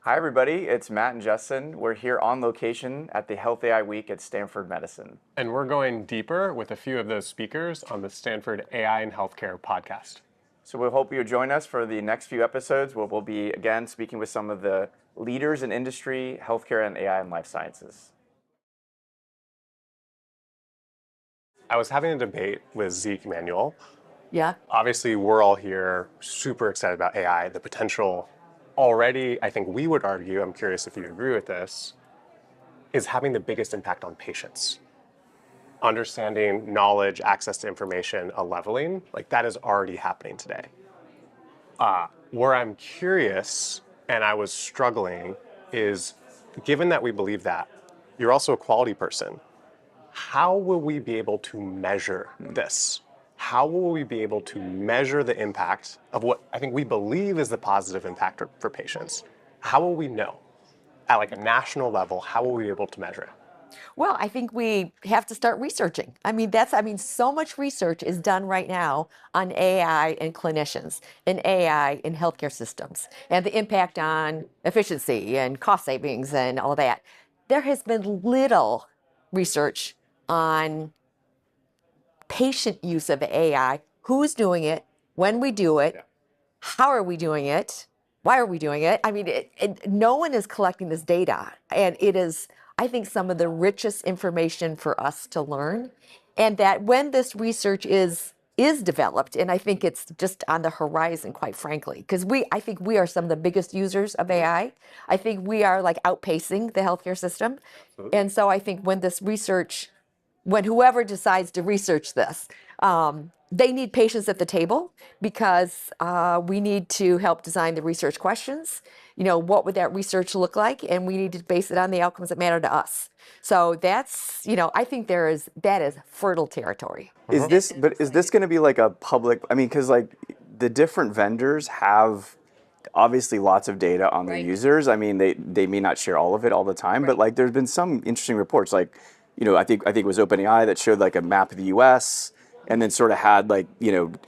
Hi, everybody. It's Matt and Justin. We're here on location at the Health AI Week at Stanford Medicine. And we're going deeper with a few of those speakers on the Stanford AI and Healthcare podcast. So we hope you'll join us for the next few episodes where we'll be, again, speaking with some of the leaders in industry, healthcare, and AI and life sciences. I was having a debate with Zeke Manuel. Yeah. Obviously, we're all here super excited about AI, the potential already, I think we would argue, I'm curious if you agree with this, is having the biggest impact on patients. Understanding, knowledge, access to information, a leveling, like that is already happening today. Where I'm curious and I was struggling is, given that we believe that, you're also a quality person. How will we be able to measure this? How will we be able to measure the impact of what I think we believe is the positive impact for patients? How will we know? At like a national level, how will we be able to measure it? Well, I think we have to start researching. So much research is done right now on AI and clinicians and AI in healthcare systems and the impact on efficiency and cost savings and all that. There has been little research on patient use of AI, who's doing it, when we do it, how are we doing it, why are we doing it? No one is collecting this data, and it is, I think, some of the richest information for us to learn. And that when this research is developed, and I think it's just on the horizon, quite frankly, because I think we are some of the biggest users of AI. I think we are like outpacing the healthcare system. Absolutely. And so I think when whoever decides to research this, they need patients at the table because we need to help design the research questions. What would that research look like? And we need to base it on the outcomes that matter to us. So that's, I think that is fertile territory. Is this going to be like a public, because like the different vendors have obviously lots of data on their users. They may not share all of it all the time, but like there's been some interesting reports, like, I think it was OpenAI that showed like a map of the US and then sort of had like,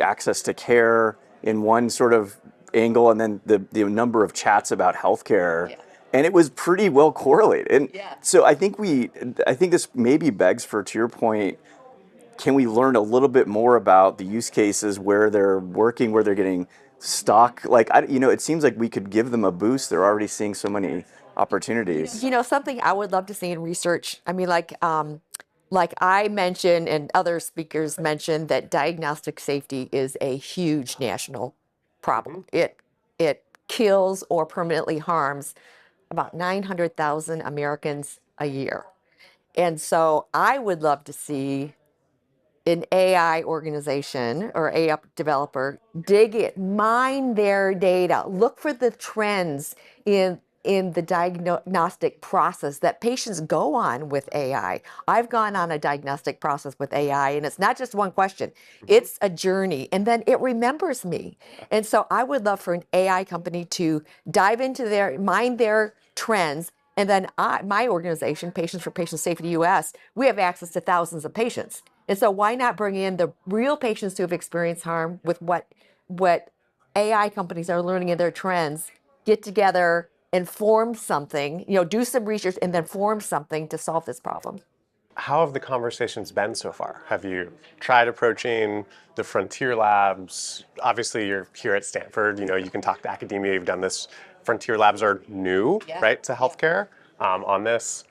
access to care in one sort of angle, and then the number of chats about healthcare. Yeah. And it was pretty well correlated. And so I think this maybe begs for, to your point, can we learn a little bit more about the use cases where they're working, where they're getting stuck? Like, it seems like we could give them a boost. They're already seeing so many opportunities. Something I would love to see in research. Like I mentioned, and other speakers mentioned, that diagnostic safety is a huge national problem. It kills or permanently harms about 900,000 Americans a year. And so I would love to see an AI organization or AI developer dig it, mine their data, look for the trends in the diagnostic process that patients go on with AI. I've gone on a diagnostic process with AI, and it's not just one question. It's a journey, and then it remembers me. And so I would love for an AI company to dive into mine their trends, and then my organization, Patients for Patient Safety US, we have access to thousands of patients. And so why not bring in the real patients who have experienced harm with what AI companies are learning in their trends, get together and form something, do some research and then form something to solve this problem. How have the conversations been so far? Have you tried approaching the frontier labs? Obviously, you're here at Stanford. You can talk to academia. You've done this. Frontier labs are new, right, to healthcare on this.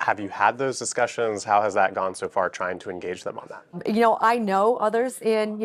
Have you had those discussions? How has that gone so far, trying to engage them on that? I know others in,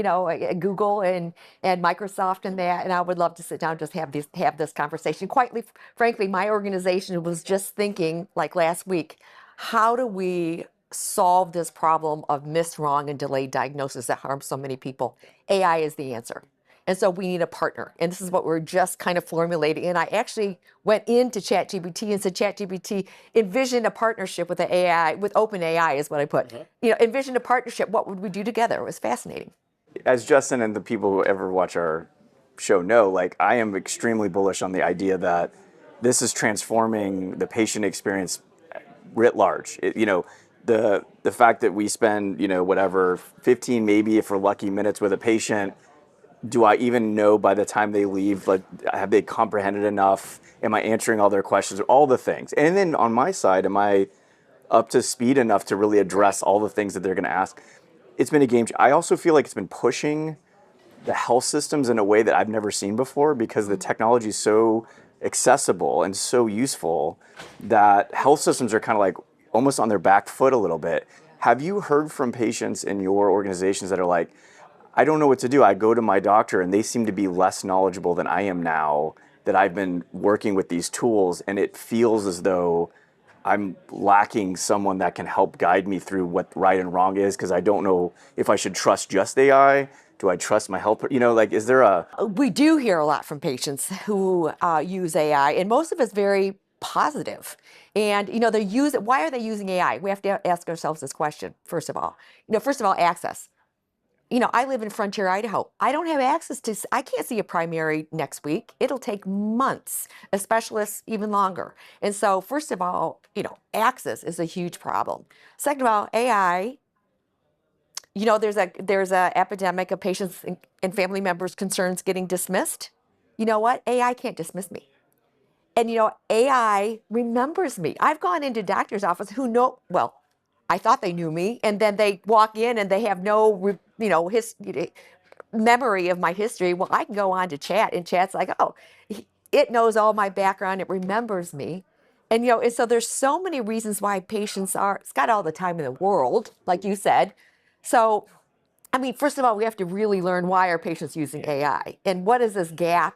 Google and Microsoft and that, and I would love to sit down and just have this conversation. Quite frankly, my organization was just thinking, like last week, how do we solve this problem of missed, wrong, and delayed diagnosis that harms so many people? AI is the answer. And so we need a partner. And this is what we're just kind of formulating. And I actually went into ChatGPT and said, ChatGPT, envision a partnership with the AI, with OpenAI is what I put. Envision a partnership. What would we do together? It was fascinating. As Justin and the people who ever watch our show know, like, I am extremely bullish on the idea that this is transforming the patient experience writ large. The fact that we spend, 15, maybe if we're lucky, minutes with a patient do I even know by the time they leave, like, have they comprehended enough? Am I answering all their questions? All the things. And then on my side, am I up to speed enough to really address all the things that they're going to ask? It's been a game. I also feel like it's been pushing the health systems in a way that I've never seen before because the technology is so accessible and so useful that health systems are kind of like almost on their back foot a little bit. Have you heard from patients in your organizations that are like, I don't know what to do. I go to my doctor and they seem to be less knowledgeable than I am now that I've been working with these tools, and it feels as though I'm lacking someone that can help guide me through what right and wrong is because I don't know if I should trust just AI. Do I trust my health? Like, is there a... We do hear a lot from patients who use AI, and most of it's very positive. And they use it. Why are they using AI? We have to ask ourselves this question first of all. First of all, access. I live in Frontier, Idaho. I don't have access to, I can't see a primary next week. It'll take months, a specialist even longer. And so, first of all, access is a huge problem. Second of all, AI, there's a epidemic of patients and family members' concerns getting dismissed. You know what? AI can't dismiss me. And AI remembers me. I've gone into doctor's office who know, well, I thought they knew me, and then they walk in and they have no, memory of my history. Well, I can go on to chat, and chat's like, oh, it knows all my background, it remembers me. And so there's so many reasons why patients it's got all the time in the world, like you said. So, I mean, first of all, we have to really learn why are patients using AI and what is this gap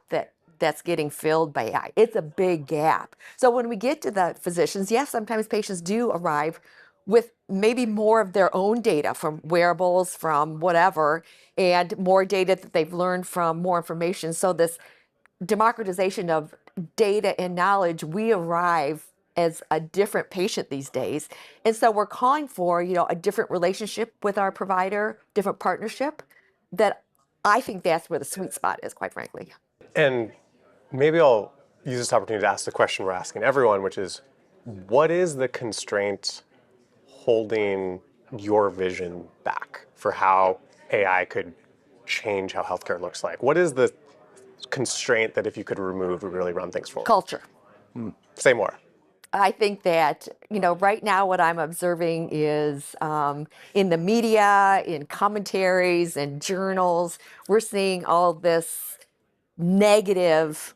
that's getting filled by AI. It's a big gap. So when we get to the physicians, yes, sometimes patients do arrive with maybe more of their own data from wearables, from whatever, and more data that they've learned from more information. So this democratization of data and knowledge, we arrive as a different patient these days. And so we're calling for, a different relationship with our provider, different partnership, that I think that's where the sweet spot is, quite frankly. And maybe I'll use this opportunity to ask the question we're asking everyone, which is, what is the constraint holding your vision back for how AI could change how healthcare looks like? What is the constraint that if you could remove would really run things forward? Culture. Say more. I think that, right now what I'm observing is in the media, in commentaries and journals, we're seeing all this negative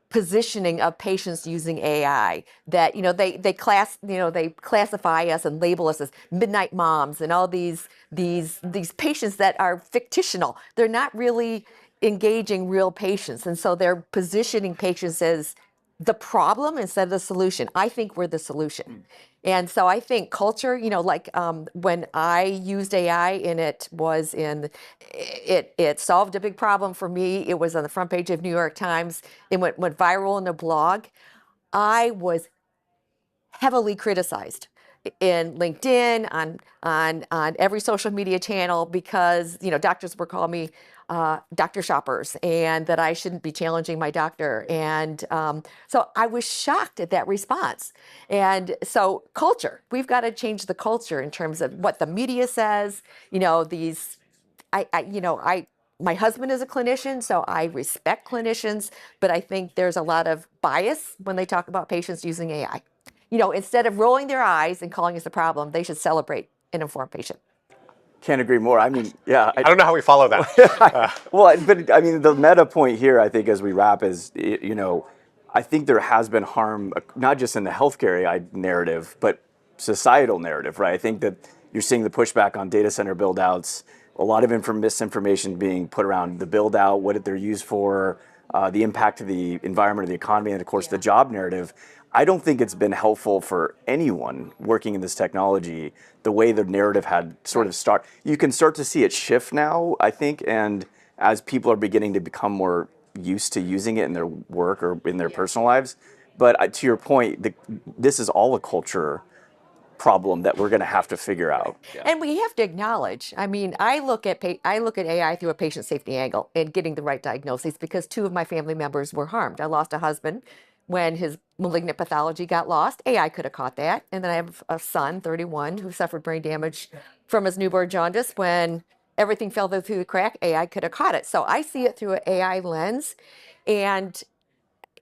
positioning of patients using AI. That they classify us and label us as midnight moms and all these patients that are fictional. They're not really engaging real patients, and so they're positioning patients as the problem instead of the solution. I think we're the solution. And so I think culture, when I used AI and it solved a big problem for me. It was on the front page of New York Times. It went viral in a blog. I was heavily criticized in LinkedIn, on every social media channel, because doctors were calling me doctor shoppers, and that I shouldn't be challenging my doctor. And so I was shocked at that response. And so culture, we've got to change the culture in terms of what the media says. My husband is a clinician, so I respect clinicians, but I think there's a lot of bias when they talk about patients using AI. Instead of rolling their eyes and calling us a problem, they should celebrate an informed patient. Can't agree more. I mean, yeah. I don't know how we follow that. Well, but I mean, the meta point here, I think, as we wrap is, I think there has been harm, not just in the healthcare AI narrative, but societal narrative, right? I think that you're seeing the pushback on data center build outs, a lot of misinformation being put around the build out, what they're used for, the impact of the environment, of the economy, and of course the job narrative. I don't think it's been helpful for anyone working in this technology, the way the narrative had sort of start. You can start to see it shift now, I think, and as people are beginning to become more used to using it in their work or in their personal lives. But to your point, this is all a culture problem that we're going to have to figure out. And we have to acknowledge, I mean, I look at AI through a patient safety angle and getting the right diagnosis, because 2 of my family members were harmed. I lost a husband when his malignant pathology got lost. AI could have caught that. And then I have a son, 31, who suffered brain damage from his newborn jaundice when everything fell through the crack, AI could have caught it. So I see it through an AI lens. And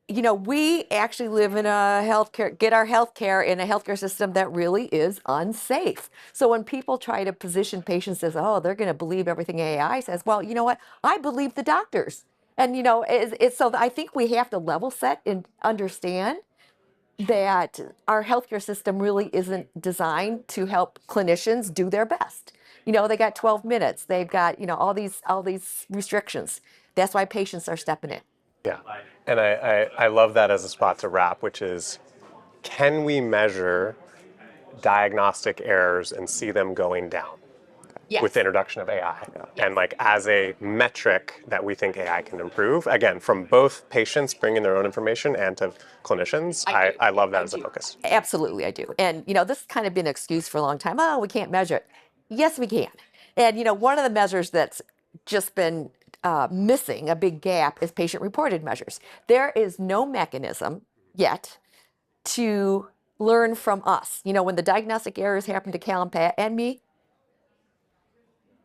we actually live in get our healthcare in a healthcare system that really is unsafe. So when people try to position patients as, oh, they're going to believe everything AI says, well, you know what? I believe the doctors. And, so I think we have to level set and understand that our healthcare system really isn't designed to help clinicians do their best. They got 12 minutes. They've got, all these restrictions. That's why patients are stepping in. Yeah. And I love that as a spot to wrap, which is, can we measure diagnostic errors and see them going down Yes. with the introduction of AI? And like as a metric that we think AI can improve, again, from both patients bringing their own information and to clinicians, I love that as a focus. Absolutely, I do. And, this has kind of been an excuse for a long time. Oh, we can't measure it. Yes, we can. And, one of the measures that's just been missing, a big gap, is patient-reported measures. There is no mechanism yet to learn from us. When the diagnostic errors happened to Cal and Pat and me,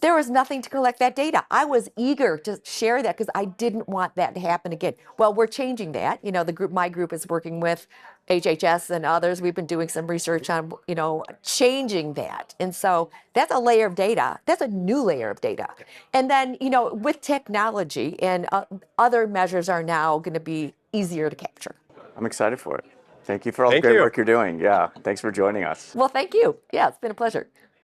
there was nothing to collect that data. I was eager to share that because I didn't want that to happen again. Well, we're changing that. My group is working with HHS and others. We've been doing some research on, changing that. And so that's a layer of data. That's a new layer of data. And then, with technology and other measures are now going to be easier to capture. I'm excited for it. Thank you for all the great work you're doing. Yeah, thanks for joining us. Well, thank you. Yeah, it's been a pleasure.